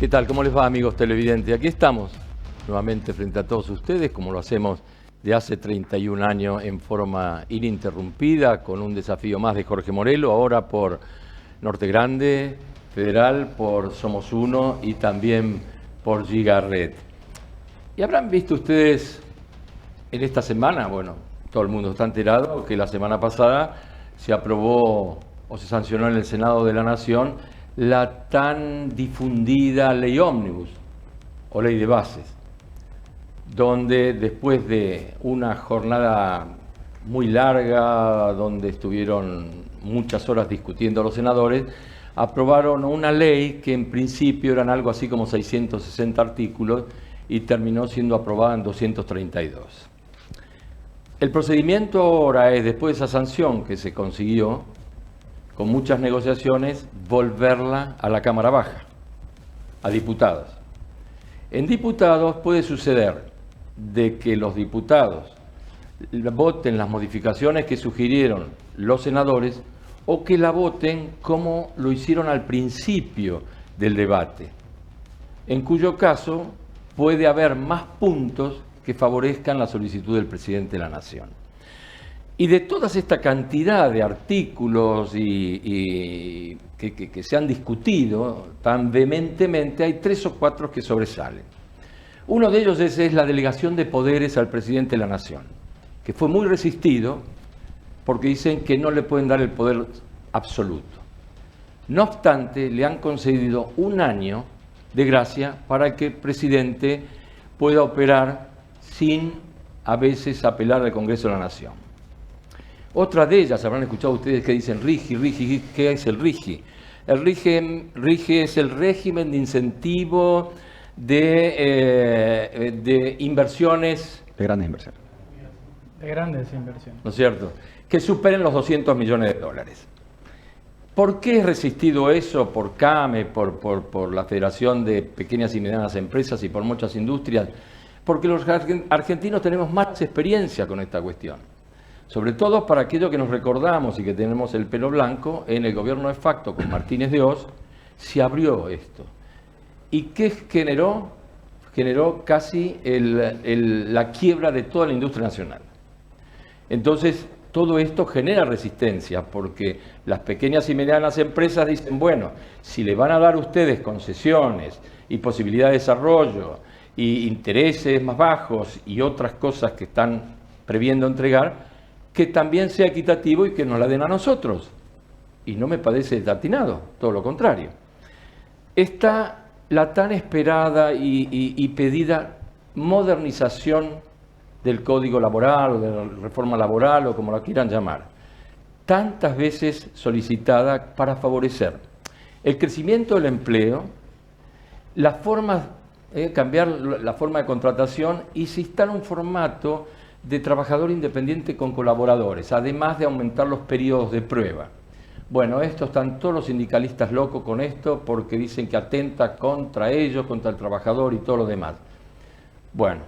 ¿Qué tal? ¿Cómo les va, amigos televidentes? Aquí estamos nuevamente frente a todos ustedes, como lo hacemos de hace 31 años en forma ininterrumpida, con un desafío más de Jorge Morelo, ahora por Norte Grande, Federal, por Somos Uno y también por Gigaret. Y habrán visto ustedes en esta semana, bueno, todo el mundo está enterado, que la semana pasada se aprobó o se sancionó en el Senado de la Nación la tan difundida ley ómnibus o ley de bases, donde después de una jornada muy larga, donde estuvieron muchas horas discutiendo los senadores, aprobaron una ley que en principio eran algo así como 660 artículos y terminó siendo aprobada en 232. El procedimiento ahora es, después de esa sanción que se consiguió, con muchas negociaciones, volverla a la Cámara Baja, a diputados. En diputados puede suceder de que los diputados voten las modificaciones que sugirieron los senadores o que la voten como lo hicieron al principio del debate, en cuyo caso puede haber más puntos que favorezcan la solicitud del presidente de la Nación. Y de toda esta cantidad de artículos que se han discutido tan vehementemente, hay 3 o 4 que sobresalen. Uno de ellos es la delegación de poderes al presidente de la Nación, que fue muy resistido porque dicen que no le pueden dar el poder absoluto. No obstante, le han concedido 1 año de gracia para que el presidente pueda operar sin a veces apelar al Congreso de la Nación. Otra de ellas, habrán escuchado ustedes que dicen RIGI. ¿Qué es el RIGI? El RIGI es el régimen de incentivo de inversiones. De grandes inversiones. De grandes inversiones. ¿No es cierto? Que superen los 200 millones de dólares. ¿Por qué es resistido eso por CAME, por la Federación de Pequeñas y Medianas Empresas y por muchas industrias? Porque los argentinos tenemos más experiencia con esta cuestión. Sobre todo para aquellos que nos recordamos y que tenemos el pelo blanco, en el gobierno de facto con Martínez de Hoz se abrió esto. ¿Y qué generó? Generó casi la quiebra de toda la industria nacional. Entonces, todo esto genera resistencia porque las pequeñas y medianas empresas dicen, bueno, si le van a dar ustedes concesiones y posibilidad de desarrollo y intereses más bajos y otras cosas que están previendo entregar, que también sea equitativo y que nos la den a nosotros. Y no me parece desatinado, todo lo contrario. Está la tan esperada y pedida modernización del Código Laboral o de la reforma laboral o como la quieran llamar, tantas veces solicitada para favorecer el crecimiento del empleo, cambiar la forma de contratación y se instala un formato de trabajador independiente con colaboradores, además de aumentar los periodos de prueba. Bueno, están todos los sindicalistas locos con esto porque dicen que atenta contra ellos, contra el trabajador y todo lo demás. Bueno,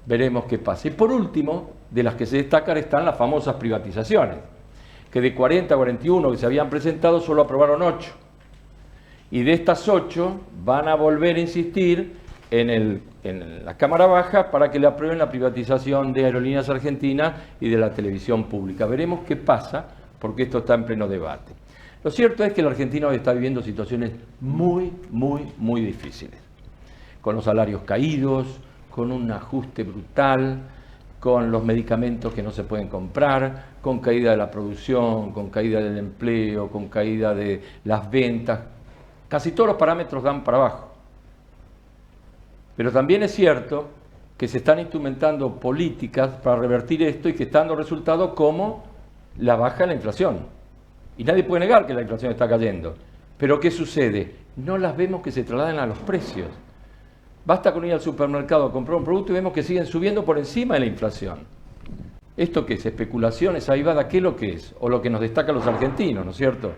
veremos qué pasa. Y por último, de las que se destacan están las famosas privatizaciones, que de 40 a 41 que se habían presentado solo aprobaron 8. Y de estas 8 van a volver a insistir en la Cámara Baja para que le aprueben la privatización de Aerolíneas Argentinas y de la televisión pública. Veremos qué pasa, porque esto está en pleno debate. Lo cierto es que el argentino hoy está viviendo situaciones muy difíciles, con los salarios caídos, con un ajuste brutal, con los medicamentos que no se pueden comprar, con caída de la producción, con caída del empleo, con caída de las ventas. Casi todos los parámetros dan para abajo. Pero también es cierto que se están instrumentando políticas para revertir esto y que están dando resultados como la baja de la inflación. Y nadie puede negar que la inflación está cayendo. Pero ¿qué sucede? No las vemos que se trasladen a los precios. Basta con ir al supermercado a comprar un producto y vemos que siguen subiendo por encima de la inflación. ¿Esto qué es? ¿Especulaciones? Ahí va, ¿qué es lo que es? O lo que nos destaca a los argentinos, ¿no es cierto?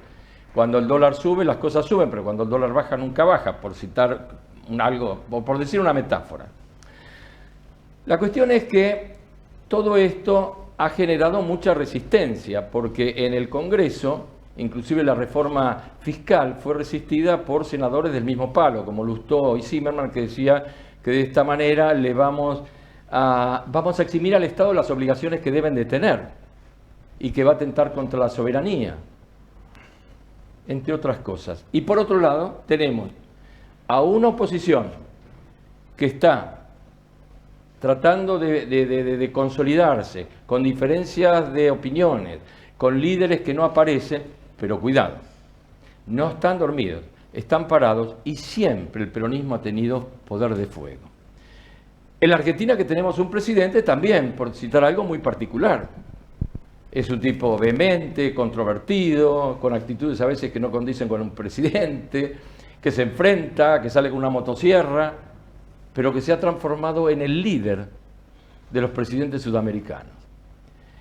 Cuando el dólar sube, las cosas suben, pero cuando el dólar baja, nunca baja, por citar algo, o por decir una metáfora. La cuestión es que todo esto ha generado mucha resistencia, porque en el Congreso inclusive la reforma fiscal fue resistida por senadores del mismo palo, como Lustó y Zimmerman, que decía que de esta manera vamos a eximir al Estado las obligaciones que deben de tener y que va a atentar contra la soberanía, entre otras cosas. Y por otro lado, tenemos a una oposición que está tratando de consolidarse, con diferencias de opiniones, con líderes que no aparecen, pero cuidado, no están dormidos, están parados y siempre el peronismo ha tenido poder de fuego. En la Argentina que tenemos un presidente también, por citar algo muy particular, es un tipo vehemente, controvertido, con actitudes a veces que no condicen con un presidente, que se enfrenta, que sale con una motosierra, pero que se ha transformado en el líder de los presidentes sudamericanos.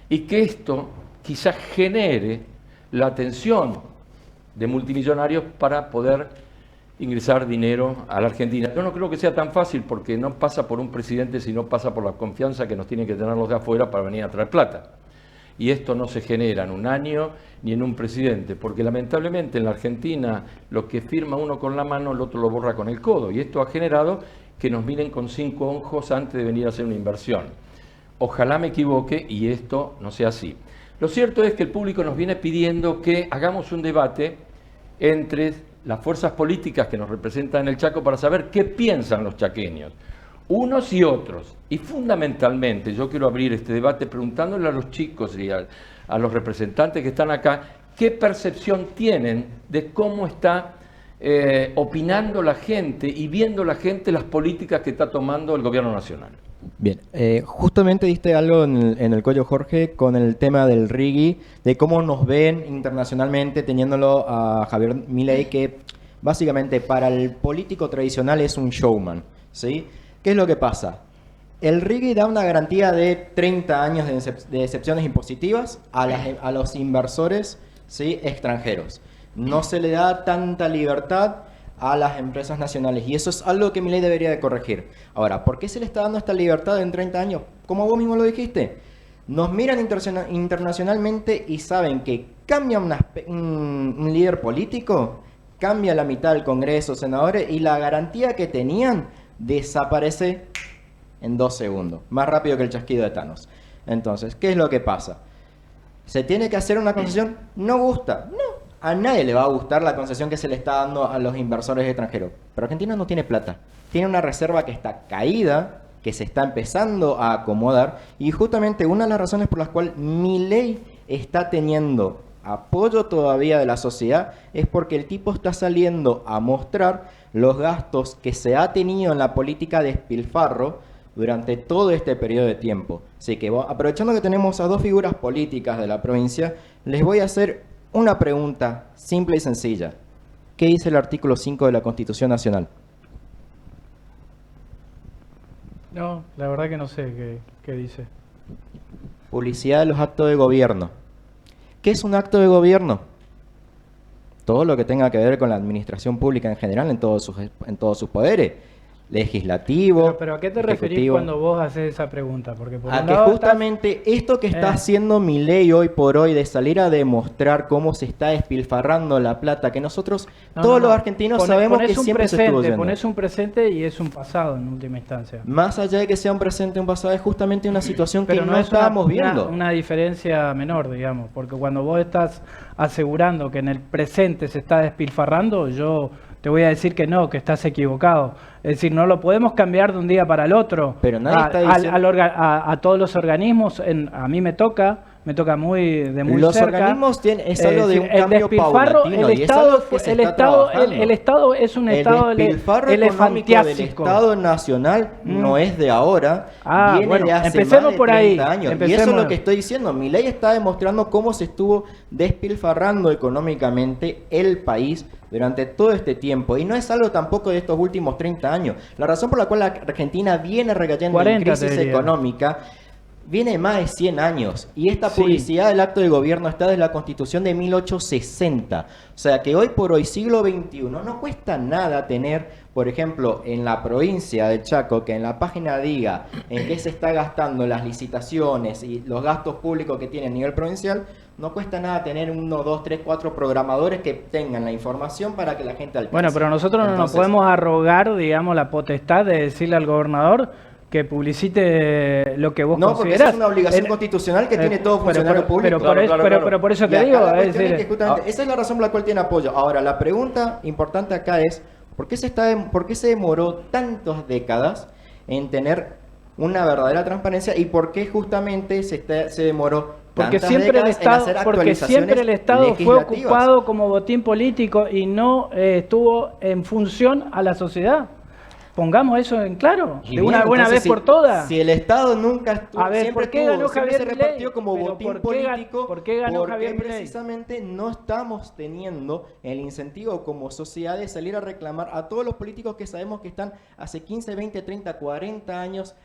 Y que esto quizás genere la atención de multimillonarios para poder ingresar dinero a la Argentina. Yo no creo que sea tan fácil porque no pasa por un presidente, sino pasa por la confianza que nos tienen que tener los de afuera para venir a traer plata. Y esto no se genera en un año ni en un presidente, porque lamentablemente en la Argentina lo que firma uno con la mano, el otro lo borra con el codo. Y esto ha generado que nos miren con 5 ojos antes de venir a hacer una inversión. Ojalá me equivoque y esto no sea así. Lo cierto es que el público nos viene pidiendo que hagamos un debate entre las fuerzas políticas que nos representan en el Chaco para saber qué piensan los chaqueños, unos y otros. Y fundamentalmente yo quiero abrir este debate preguntándole a los chicos y a los representantes que están acá qué percepción tienen de cómo está opinando la gente y viendo la gente las políticas que está tomando el gobierno nacional. Bien, justamente diste algo en el cuello, Jorge, con el tema del RIGI, de cómo nos ven internacionalmente teniéndolo a Javier Milei, que básicamente para el político tradicional es un showman, ¿sí? ¿Qué es lo que pasa? El RIGI da una garantía de 30 años de excepciones impositivas a los inversores, ¿sí?, extranjeros. No se le da tanta libertad a las empresas nacionales y eso es algo que Milei debería de corregir. Ahora, ¿por qué se le está dando esta libertad en 30 años? Como vos mismo lo dijiste, nos miran internacionalmente y saben que cambia un líder político, cambia la mitad del Congreso, senadores, y la garantía que tenían desaparece en 2 segundos, más rápido que el chasquido de Thanos. Entonces, ¿qué es lo que pasa? ¿Se tiene que hacer una concesión? ¿No gusta? No. A nadie le va a gustar la concesión que se le está dando a los inversores extranjeros. Pero Argentina no tiene plata. Tiene una reserva que está caída, que se está empezando a acomodar. Y justamente una de las razones por las cuales Milei está teniendo apoyo todavía de la sociedad es porque el tipo está saliendo a mostrar los gastos que se ha tenido en la política de despilfarro durante todo este periodo de tiempo. Así que aprovechando que tenemos a 2 figuras políticas de la provincia, les voy a hacer una pregunta simple y sencilla. ¿Qué dice el artículo 5 de la Constitución Nacional? No, la verdad que no sé qué dice. Publicidad de los actos de gobierno. ¿Qué es un acto de gobierno? Todo lo que tenga que ver con la administración pública en general, en todos sus poderes. Legislativo, pero ¿a qué te referís cuando vos haces esa pregunta? Porque por a que justamente esto que está haciendo Milei hoy por hoy de salir a demostrar cómo se está despilfarrando la plata, que nosotros, todos los argentinos sabemos que siempre se estuvo yendo. Ponés un presente y es un pasado en última instancia. Más allá de que sea un presente y un pasado, es justamente una situación que no estábamos viendo. Una diferencia menor, digamos, porque cuando vos estás asegurando que en el presente se está despilfarrando, yo te voy a decir que no, que estás equivocado. Es decir, no lo podemos cambiar de un día para el otro. Pero nadie está diciendo... a todos los organismos, a mí me toca muy los cerca. Los organismos es algo de un cambio paulatino. El Estado es un Estado elefantiásico. El Estado nacional no es de ahora, viene de hace empecemos más por de 30 ahí. años. Y eso es lo que estoy diciendo. Milei está demostrando cómo se estuvo despilfarrando económicamente el país durante todo este tiempo. Y no es algo tampoco de estos últimos 30 años. La razón por la cual la Argentina viene recayendo en crisis económica viene más de 100 años. Y esta publicidad del acto de gobierno está desde la Constitución de 1860. O sea que hoy por hoy, siglo XXI, no cuesta nada tener, por ejemplo, en la provincia de Chaco, que en la página diga en qué se está gastando las licitaciones y los gastos públicos que tiene a nivel provincial, no cuesta nada tener 1, 2, 3, 4 programadores que tengan la información para que la gente alcance. Bueno, pero nosotros no nos podemos arrogar, digamos, la potestad de decirle al gobernador que publicite lo que vos considerás. No, porque esa es una obligación constitucional que tiene todo funcionario público. Pero por eso te digo, esa es la razón por la cual tiene apoyo. Ahora, la pregunta importante acá es, ¿por qué se demoró tantas décadas en tener una verdadera transparencia y por qué justamente se demoró porque tantas siempre décadas en hacer actualizaciones el Estado fue legislativas? ocupado como botín político y no estuvo en función a la sociedad? Pongamos eso en claro, de una buena vez por todas. Si el Estado nunca estuvo, a ver, siempre ¿por qué ganó Javier se repartió como botín político? ¿Por qué ganó Javier Milei? Precisamente no estamos teniendo el incentivo como sociedad de salir a reclamar a todos los políticos que sabemos que están hace 15, 20, 30, 40 años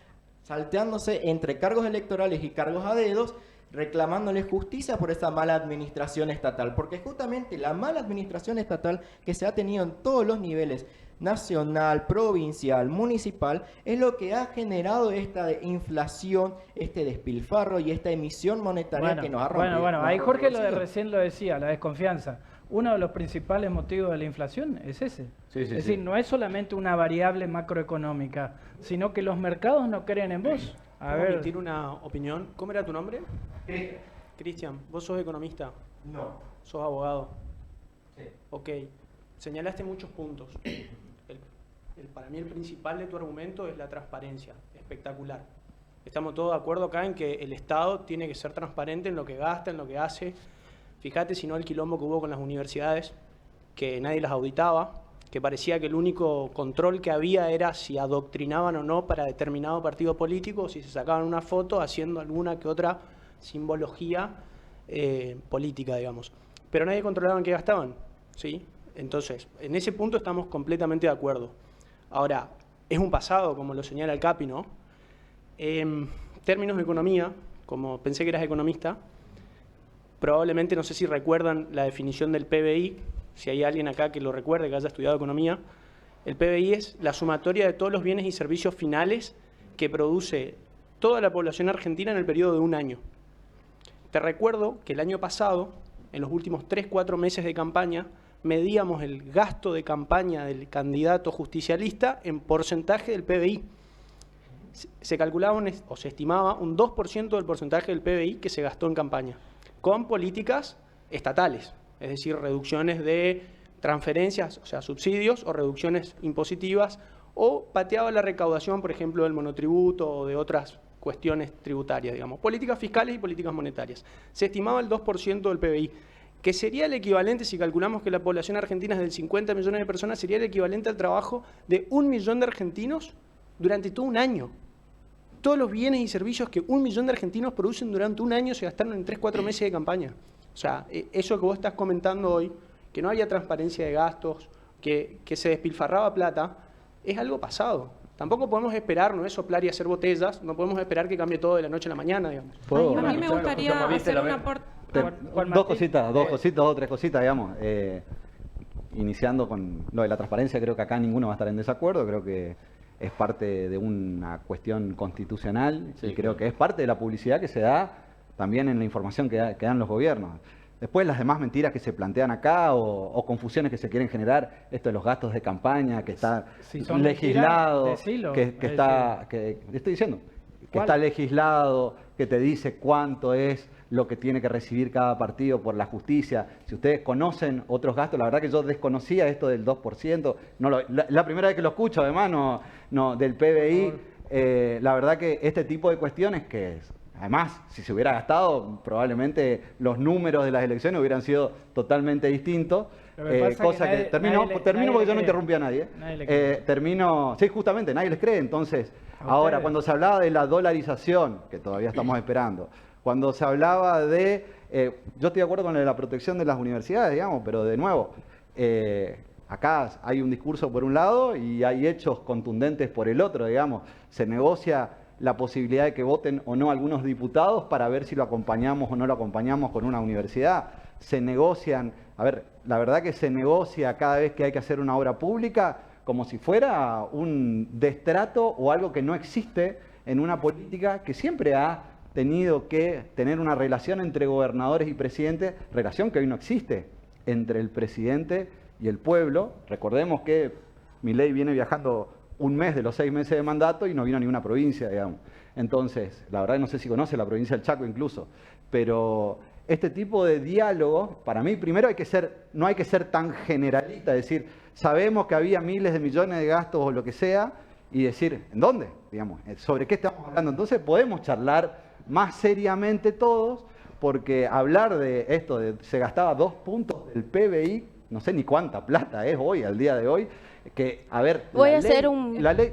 salteándose entre cargos electorales y cargos a dedos, reclamándole justicia por esa mala administración estatal, porque justamente la mala administración estatal que se ha tenido en todos los niveles, nacional, provincial, municipal, es lo que ha generado esta inflación, este despilfarro y esta emisión monetaria que nos ha rompido. Bueno, ahí Jorge recién lo decía, la desconfianza. Uno de los principales motivos de la inflación es ese. Es decir, no es solamente una variable macroeconómica, sino que los mercados no creen en vos. ¿Puedo emitir una opinión? ¿Cómo era tu nombre? Cristian, ¿vos sos economista? No. ¿Sos abogado? Sí. Ok. Señalaste muchos puntos. Para mí el principal de tu argumento es la transparencia. Espectacular. Estamos todos de acuerdo acá en que el Estado tiene que ser transparente en lo que gasta, en lo que hace. Fíjate si no el quilombo que hubo con las universidades, que nadie las auditaba, que parecía que el único control que había era si adoctrinaban o no para determinado partido político, o si se sacaban una foto haciendo alguna que otra simbología política, digamos. Pero nadie controlaba en qué gastaban, ¿sí? Entonces, en ese punto estamos completamente de acuerdo. Ahora, es un pasado, como lo señala el Capi, ¿no? En términos de economía, como pensé que eras economista, probablemente, no sé si recuerdan la definición del PBI, si hay alguien acá que lo recuerde, que haya estudiado economía. El PBI es la sumatoria de todos los bienes y servicios finales que produce toda la población argentina en el periodo de un año. Te recuerdo que el año pasado, en los últimos 3-4 meses de campaña, medíamos el gasto de campaña del candidato justicialista en porcentaje del PBI. Se calculaba o se estimaba un 2% del porcentaje del PBI que se gastó en campaña, con políticas estatales, es decir, reducciones de transferencias, o sea, subsidios o reducciones impositivas, o pateaba la recaudación, por ejemplo, del monotributo o de otras cuestiones tributarias, digamos, políticas fiscales y políticas monetarias. Se estimaba el 2% del PBI, que sería el equivalente, si calculamos que la población argentina es del 50 millones de personas, sería el equivalente al trabajo de 1 millón de argentinos durante todo un año. Todos los bienes y servicios que 1 millón de argentinos producen durante un año se gastaron en 3-4 meses de campaña. O sea, eso que vos estás comentando hoy, que no había transparencia de gastos, que se despilfarraba plata, es algo pasado. Tampoco podemos esperar, no es soplar y hacer botellas, no podemos esperar que cambie todo de la noche a la mañana, digamos. A mí me gustaría hacer un aporte. Dos o tres cositas, digamos. Iniciando con lo de la transparencia, creo que acá ninguno va a estar en desacuerdo, creo que es parte de una cuestión constitucional y creo que es parte de la publicidad que se da también en la información que dan los gobiernos. Después las demás mentiras que se plantean acá o confusiones que se quieren generar, esto de los gastos de campaña, que está legislado, está legislado, que te dice cuánto es lo que tiene que recibir cada partido por la justicia. Si ustedes conocen otros gastos, la verdad que yo desconocía esto del 2%, la primera vez que lo escucho, además, del PBI, la verdad que este tipo de cuestiones que es... Además, si se hubiera gastado, probablemente los números de las elecciones hubieran sido totalmente distintos. Termino porque yo no interrumpí a nadie. Sí, justamente, nadie les cree. Entonces, ahora, cuando se hablaba de la dolarización, que todavía estamos esperando, cuando se hablaba de... yo estoy de acuerdo con la protección de las universidades, digamos, pero de nuevo, acá hay un discurso por un lado y hay hechos contundentes por el otro, digamos. Se negocia la posibilidad de que voten o no algunos diputados para ver si lo acompañamos o no lo acompañamos con una universidad. Se negocian, la verdad que se negocia cada vez que hay que hacer una obra pública como si fuera un destrato o algo que no existe en una política que siempre ha tenido que tener una relación entre gobernadores y presidentes, relación que hoy no existe entre el presidente y el pueblo. Recordemos que Milei viene viajando un mes de los 6 meses de mandato y no vino a ninguna provincia, digamos. Entonces, la verdad no sé si conoce la provincia del Chaco incluso, pero este tipo de diálogo, para mí, primero no hay que ser tan generalista, decir, sabemos que había miles de millones de gastos o lo que sea, y decir, ¿en dónde? Digamos, ¿sobre qué estamos hablando? Entonces podemos charlar más seriamente todos, porque hablar de esto, de se gastaba 2 puntos del PBI, no sé ni cuánta plata es hoy, al día de hoy, que, a ver,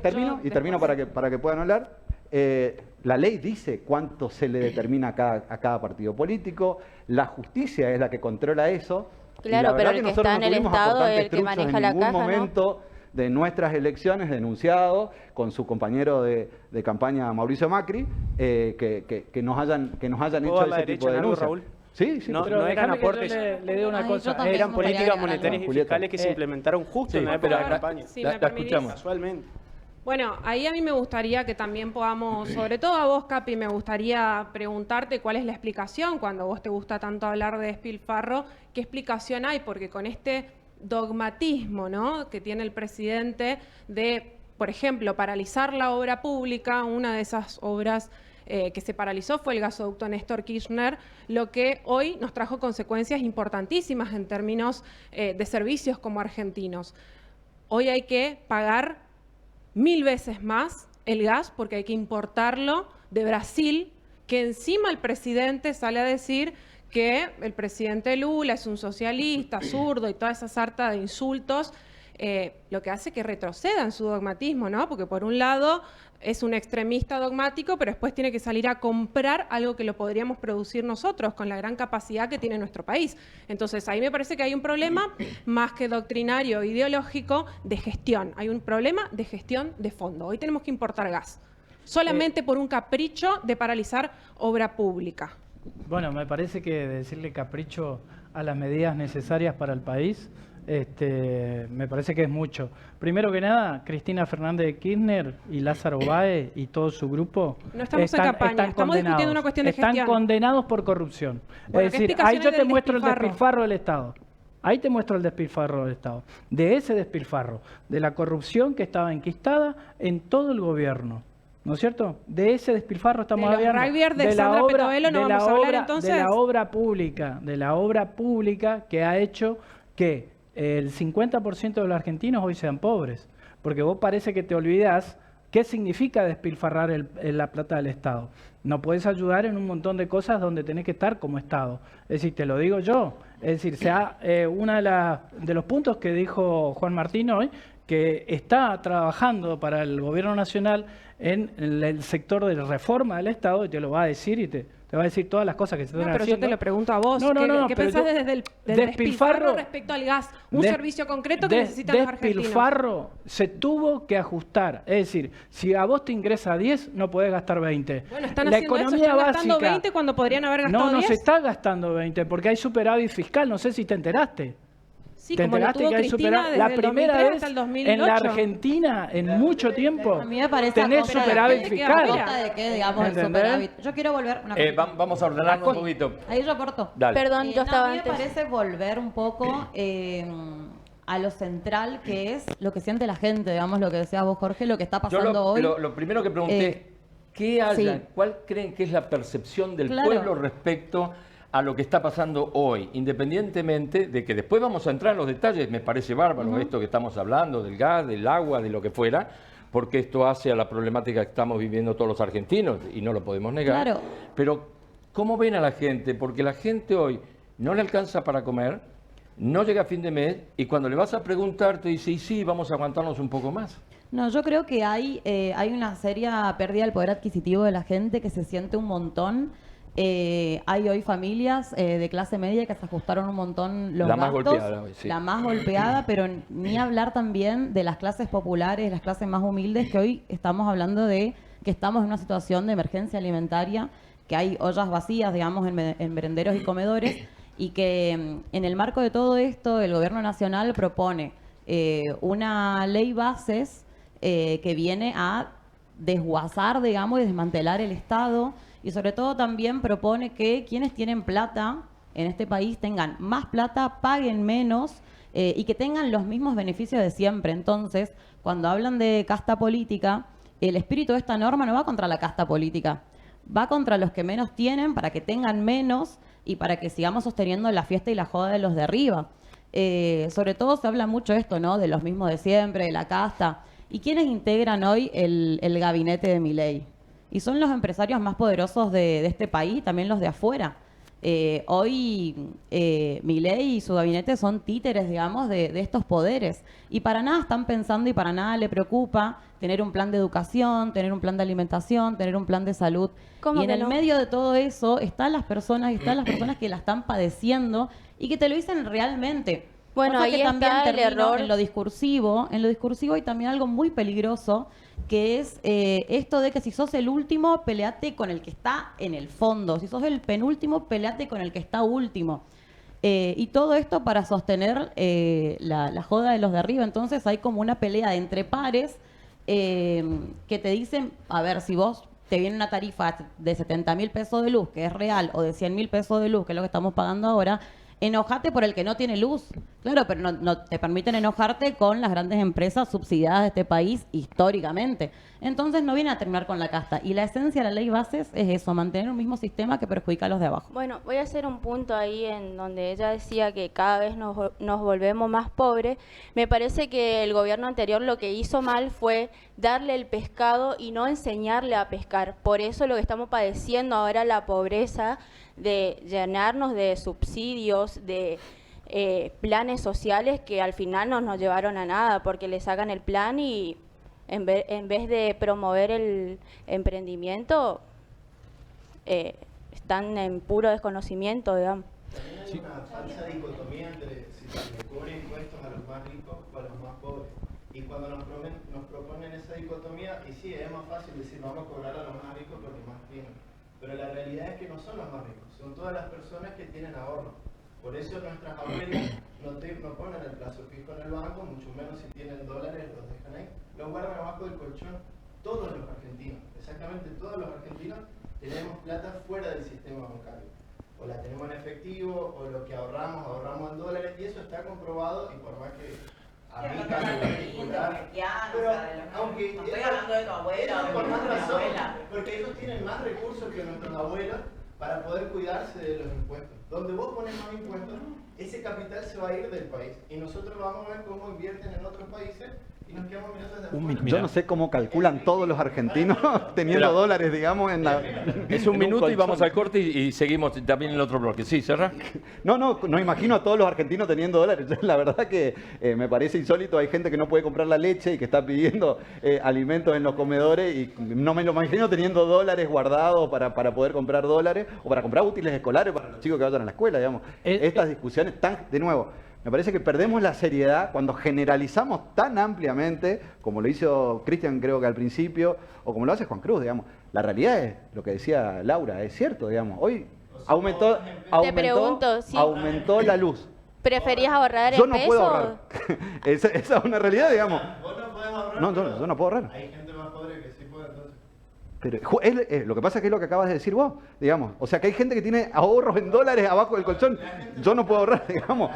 termino para que puedan hablar. La ley dice cuánto se le determina a cada partido político, la justicia es la que controla eso. Claro, pero el que está en el Estado es el que maneja la caja, ¿no? En ningún momento de nuestras elecciones denunciado con su compañero de campaña Mauricio Macri que nos hayan hecho ese tipo de denuncias. Raúl. Sí, sí, no pero eran aportes, le digo una cosa. eran políticas monetarias y fiscales que se implementaron justo en la época de la campaña. Sí, la escuchamos. Casualmente. Bueno, ahí a mí me gustaría que también podamos, sobre todo a vos, Capi, me gustaría preguntarte cuál es la explicación, cuando a vos te gusta tanto hablar de despilfarro, ¿qué explicación hay? Porque con este dogmatismo, ¿no?, que tiene el presidente de, por ejemplo, paralizar la obra pública, una de esas obras que se paralizó fue el gasoducto Néstor Kirchner, lo que hoy nos trajo consecuencias importantísimas en términos de servicios como argentinos. Hoy hay que pagar 1000 veces más el gas porque hay que importarlo de Brasil, que encima el presidente sale a decir que el presidente Lula es un socialista, zurdo y toda esa sarta de insultos, lo que hace que retroceda en su dogmatismo, ¿no? Porque por un lado es un extremista dogmático, pero después tiene que salir a comprar algo que lo podríamos producir nosotros con la gran capacidad que tiene nuestro país. Entonces ahí me parece que hay un problema más que doctrinario, ideológico, de gestión. Hay un problema de gestión de fondo. Hoy tenemos que importar gas, solamente por un capricho de paralizar obra pública. Bueno, me parece que decirle capricho a las medidas necesarias para el país, me parece que es mucho. Primero que nada, Cristina Fernández de Kirchner y Lázaro Báez y todo su grupo no estamos en campaña, estamos discutiendo una cuestión de gestión. Están condenados por corrupción. Bueno, es decir, ahí yo te muestro el despilfarro del Estado. Ahí te muestro el despilfarro del Estado. De ese despilfarro, de la corrupción que estaba enquistada en todo el gobierno. ¿No es cierto? De ese despilfarro estamos hablando. De la obra, no vamos a hablar entonces. De la obra pública que ha hecho que el 50% de los argentinos hoy sean pobres. Porque vos parece que te olvidás qué significa despilfarrar la plata del Estado. No puedes ayudar en un montón de cosas donde tenés que estar como Estado. Es decir, te lo digo yo. Es decir, uno de los puntos que dijo Juan Martín hoy, que está trabajando para el gobierno nacional en el sector de la reforma del Estado, y te lo va a decir y te va a decir todas las cosas que se están haciendo. Pero yo te lo pregunto a vos. ¿Qué pensás desde el despilfarro respecto al gas? Un servicio concreto que necesitan los argentinos. Despilfarro se tuvo que ajustar. Es decir, si a vos te ingresa 10, no podés gastar 20. Bueno, están haciendo eso, están gastando 20 cuando podrían haber gastado 10. No se está gastando 20 porque hay superávit fiscal. No sé si te enteraste. Sí, como lo tuvo Cristina desde la primera vez hasta el 2008. en la Argentina, en mucho tiempo, a mí me parece tenés superávit fiscal. De que, digamos, el superávit. Yo quiero volver una cosa. Vamos a ordenarnos un poquito. Ahí yo corto. Dale. Perdón, yo estaba antes. A mí me parece volver un poco a lo central, que es lo que siente la gente, digamos, lo que decías vos, Jorge, lo que está pasando hoy. Lo primero que pregunté, ¿cuál creen que es la percepción del pueblo respecto a lo que está pasando hoy, independientemente de que después vamos a entrar en los detalles? Me parece bárbaro esto que estamos hablando, del gas, del agua, de lo que fuera, porque esto hace a la problemática que estamos viviendo todos los argentinos, y no lo podemos negar. Claro. Pero, ¿cómo ven a la gente? Porque la gente hoy no le alcanza para comer, no llega a fin de mes, y cuando le vas a preguntar te dice, y sí, vamos a aguantarnos un poco más. No, yo creo que hay una seria pérdida del poder adquisitivo de la gente, que se siente un montón. Hay hoy familias de clase media que se ajustaron un montón los gastos. Más golpeada hoy, sí. La más golpeada, pero ni hablar también de las clases populares, las clases más humildes, que hoy estamos hablando de que estamos en una situación de emergencia alimentaria, que hay ollas vacías, digamos, en merenderos y comedores, y que en el marco de todo esto el gobierno nacional propone una ley bases que viene a desguazar, digamos, y desmantelar el Estado, y sobre todo también propone que quienes tienen plata en este país tengan más plata, paguen menos y que tengan los mismos beneficios de siempre. Entonces, cuando hablan de casta política, el espíritu de esta norma no va contra la casta política, va contra los que menos tienen para que tengan menos y para que sigamos sosteniendo la fiesta y la joda de los de arriba. Sobre todo se habla mucho esto, ¿no? De los mismos de siempre, de la casta. ¿Y quiénes integran hoy el gabinete de Milei? Y son los empresarios más poderosos de este país, también los de afuera. Hoy Milei y su gabinete son títeres, digamos, de estos poderes. Y para nada están pensando y para nada le preocupa tener un plan de educación, tener un plan de alimentación, tener un plan de salud. Y en el medio de todo eso están las personas que la están padeciendo y que te lo dicen realmente. Bueno, ahí que también está el error. En lo discursivo hay también algo muy peligroso, que es esto de que si sos el último, peleate con el que está en el fondo. Si sos el penúltimo, peleate con el que está último. Y todo esto para sostener la joda de los de arriba. Entonces hay como una pelea entre pares que te dicen, a ver, si vos te viene una tarifa de 70.000 pesos de luz, que es real, o de 100.000 pesos de luz, que es lo que estamos pagando ahora, enojate por el que no tiene luz. Claro, pero no te permiten enojarte con las grandes empresas subsidiadas de este país históricamente. Entonces no viene a terminar con la casta. Y la esencia de la ley bases es eso, mantener un mismo sistema que perjudica a los de abajo. Bueno, voy a hacer un punto ahí en donde ella decía que cada vez nos volvemos más pobres. Me parece que el gobierno anterior lo que hizo mal fue darle el pescado y no enseñarle a pescar. Por eso lo que estamos padeciendo ahora, la pobreza, de llenarnos de subsidios, de planes sociales que al final no nos llevaron a nada, porque le sacan el plan y en vez de promover el emprendimiento, están en puro desconocimiento, digamos. También hay una falsa dicotomía entre si se le cobra impuestos a los más ricos o a los más pobres. Y cuando nos proponen esa dicotomía, y sí, es más fácil decir vamos a cobrar a los más ricos porque más tienen. Pero la realidad es que no son los más ricos, son todas las personas que tienen ahorro. Por eso nuestras abuelas no ponen el plazo fijo en el banco, mucho menos si tienen dólares, los dejan ahí, los guardan abajo del colchón. Todos los argentinos, exactamente todos los argentinos, tenemos plata fuera del sistema bancario. O la tenemos en efectivo, o lo que ahorramos en dólares, y eso está comprobado, y por más que a mí caso particular, pero aunque no estoy hablando de tu abuela, por más razón, porque ellos tienen más recursos que nuestros abuelos para poder cuidarse de los impuestos. Donde vos pones más impuestos, ese capital se va a ir del país. Y nosotros vamos a ver cómo invierten en otros países y nos quedamos mirando desde afuera. Yo no sé cómo calculan todos los argentinos teniendo dólares, digamos, en la... Es un minuto y vamos al corte y seguimos también en el otro bloque. Sí, Serra. No imagino a todos los argentinos teniendo dólares. La verdad que me parece insólito. Hay gente que no puede comprar la leche y que está pidiendo alimentos en los comedores y no me lo imagino teniendo dólares guardados para poder comprar dólares o para comprar útiles escolares para los chicos que vayan a la escuela, digamos. Estas discusiones están, de nuevo, me parece que perdemos la seriedad cuando generalizamos tan ampliamente, como lo hizo Cristian creo que al principio, o como lo hace Juan Cruz, digamos. La realidad es lo que decía Laura, es cierto, digamos. Hoy aumentó la luz. ¿Preferías ahorrar en Yo no pesos? puedo ahorrar. Esa es una realidad, digamos. Vos no podés ahorrar. No, yo no puedo ahorrar. Hay gente más pobre que sí puede, entonces. Pero lo que pasa es que es lo que acabas de decir vos, digamos. O sea, que hay gente que tiene ahorros en dólares abajo del colchón. Yo no puedo ahorrar, digamos.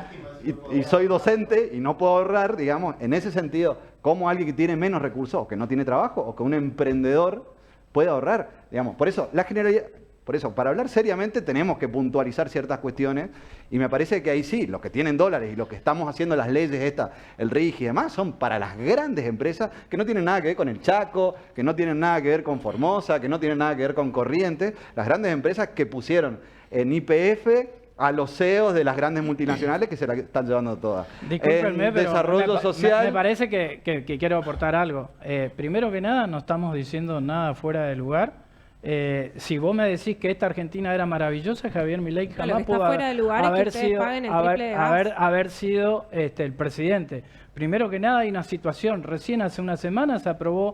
Y soy docente y no puedo ahorrar, digamos. En ese sentido, ¿cómo alguien que tiene menos recursos o que no tiene trabajo o que un emprendedor puede ahorrar? Digamos, por eso, para hablar seriamente tenemos que puntualizar ciertas cuestiones y me parece que ahí sí, los que tienen dólares y los que estamos haciendo las leyes estas, el RIG y demás, son para las grandes empresas que no tienen nada que ver con el Chaco, que no tienen nada que ver con Formosa, que no tienen nada que ver con Corrientes, las grandes empresas que pusieron en YPF a los CEOs de las grandes multinacionales que se la están llevando todas. Discúlpenme, en pero desarrollo social. Me parece que quiero aportar algo. Primero que nada, no estamos diciendo nada fuera de lugar. Si vos me decís que esta Argentina era maravillosa, Javier Milei jamás pudo haber sido el presidente. Primero que nada hay una situación, recién hace una semana se aprobó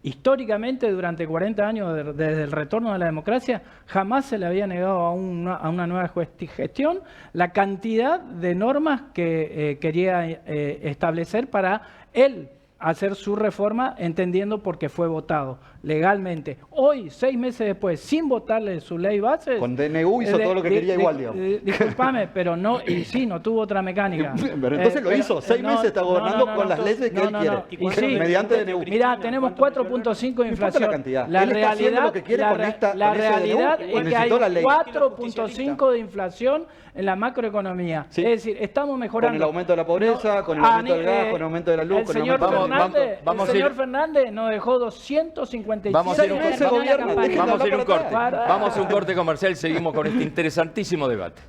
históricamente durante 40 años desde el retorno de la democracia, jamás se le había negado a una nueva gestión la cantidad de normas que quería establecer para él hacer su reforma, entendiendo por qué fue votado. legalmente. Hoy, 6 meses después, sin votarle su ley base... Con DNU hizo todo lo que quería igual, digamos. Disculpame, pero no, y sí, no tuvo otra mecánica. Pero entonces lo hizo, 6 meses está gobernando con las leyes que él quiere. Y sí, mediante DNU. Mirá, tenemos 4.5 de inflación. La cantidad. La Él está haciendo realidad, lo que quiere con esta, la con ese realidad DNU, es que hay necesitó la ley. 4.5 de inflación en la macroeconomía. Sí. Es decir, estamos mejorando. Con el aumento de la pobreza, con el aumento del gas, con el aumento de la luz, el con el señor aumento Fernández, vamos el a ir- señor Fernández nos dejó 257 Vamos a ir millones un de corte. campaña. Vamos a ir un corte. Para- Vamos a un corte comercial y seguimos con este interesantísimo debate.